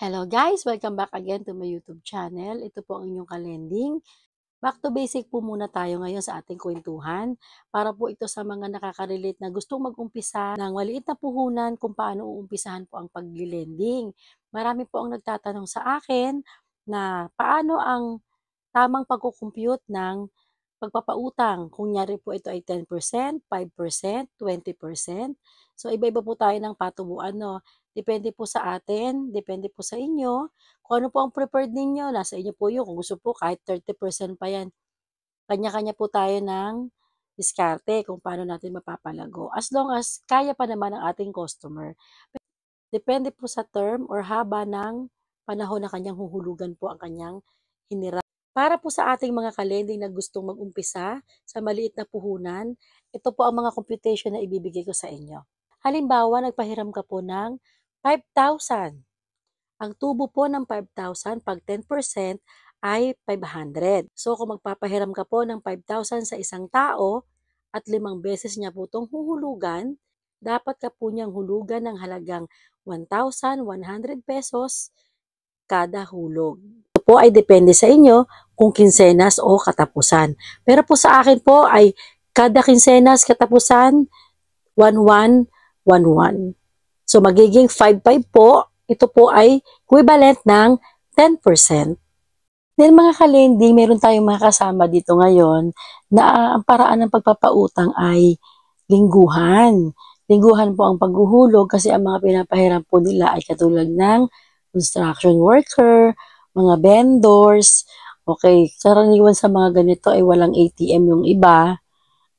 Hello guys! Welcome back again to my YouTube channel. Ito po ang inyong kalending. Back to basic po muna tayo ngayon sa ating kwentuhan para po ito sa mga nakaka-relate na gustong mag-umpisa ng maliit na puhunan kung paano uumpisahan po ang pag-lending. Marami po ang nagtatanong sa akin na paano ang tamang pagkukompute ng pagpapautang. Kunyari po ito ay 10%, 5%, 20%. So iba-iba po tayo ng patubuan, no? Depende po sa atin, depende po sa inyo. Kung ano po ang preferred ninyo, nasa inyo po yun. Kung gusto po, kahit 30% pa yan. Kanya-kanya po tayo ng diskarte kung paano natin mapapalago. As long as kaya pa naman ang ating customer. Depende po sa term or haba ng panahon na kanyang huhulugan po ang kanyang hinirap. Para po sa ating mga kalending na gustong mag-umpisa sa maliit na puhunan, ito po ang mga computation na ibibigay ko sa inyo. Halimbawa, nagpahiram ka po ng 5,000. Ang tubo po ng 5,000 pag 10% ay 500. So kung magpapahiram ka po ng 5,000 sa isang tao at 5 beses niya po itong huhulugan, dapat ka po niyang hulugan ng halagang 1,100 pesos kada hulog. Ito po ay depende sa inyo kung kinsenas o katapusan. Pero po sa akin po ay kada kinsenas katapusan 1,111. So, magiging 5,500 po. Ito po ay equivalent ng 10%. Then, mga kalending, meron tayong mga kasama dito ngayon na ang paraan ng pagpapautang ay lingguhan. Lingguhan po ang paghuhulog kasi ang mga pinapahiram po nila ay katulad ng construction worker, mga vendors. Okay, karaniwan sa mga ganito ay walang ATM yung iba.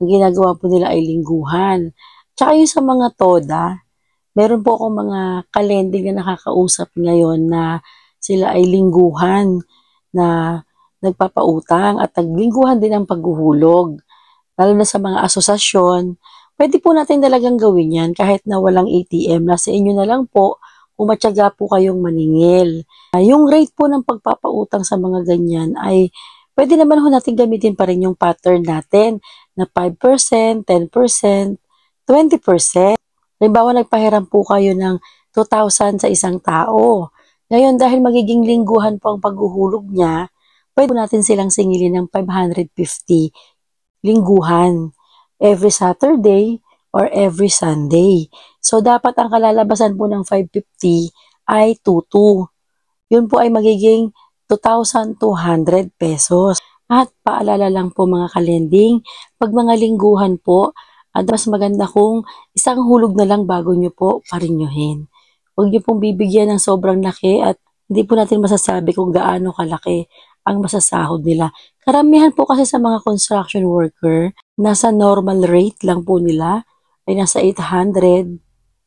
Ang ginagawa po nila ay lingguhan. Tsaka yung sa mga TODA, meron po akong mga kalending na nakakausap ngayon na sila ay lingguhan na nagpapautang at naglingguhan din ang paghuhulog. Lalo na sa mga asosasyon, pwede po natin talagang gawin yan kahit na walang ATM. Nasa inyo na lang po kung matyaga po kayong maningil. Yung rate po ng pagpapautang sa mga ganyan ay pwede naman ho natin gamitin pa rin yung pattern natin na 5%, 10%, 20%. Halimbawa, nagpahiram po kayo ng 2,000 sa isang tao. Ngayon, dahil magiging lingguhan po ang paghuhulog niya, pwede natin silang singilin ng 550 lingguhan every Saturday or every Sunday. So, dapat ang kalalabasan po ng 550 ay 22. Yun po ay magiging 2,200 pesos. At paalala lang po mga kalending, pag mga lingguhan po, at mas maganda kung isang hulog na lang bago nyo po parinyuhin. Huwag nyo pong bibigyan ng sobrang laki at hindi po natin masasabi kung gaano kalaki ang masasahod nila. Karamihan po kasi sa mga construction worker, nasa normal rate lang po nila ay nasa 800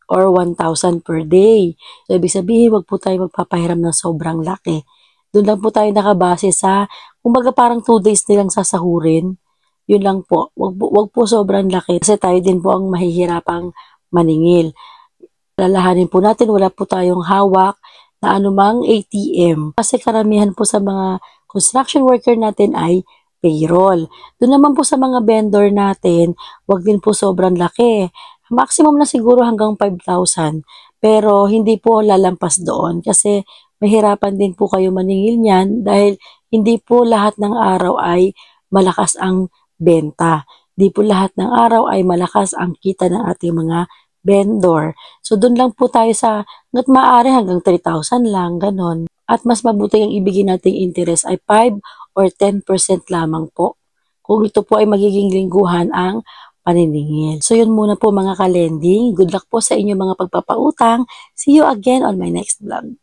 or 1,000 per day. So, ibig sabihin, wag po tayo magpapahiram ng sobrang laki. Doon lang po tayo nakabase sa, kumbaga parang 2 days nilang sasahurin. Yun lang po. Wag po sobrang laki kasi tayo din po ang mahihirapang maningil. Lalahanin po natin, wala po tayong hawak na anumang ATM. Kasi karamihan po sa mga construction worker natin ay payroll. Doon naman po sa mga vendor natin, wag din po sobrang laki. Maximum na siguro hanggang 5,000. Pero hindi po lalampas doon kasi mahirapan din po kayo maningil niyan dahil hindi po lahat ng araw ay malakas ang benta. Di po lahat ng araw ay malakas ang kita ng ating mga vendor. So, doon lang po tayo sa hanggat maaari hanggang 3,000 lang, ganon. At mas mabuti ang ibigay nating interest ay 5 or 10% lamang po. Kung ito po ay magiging lingguhan ang paniningil. So, yun muna po mga kalending. Good luck po sa inyo mga pagpapautang. See you again on my next vlog.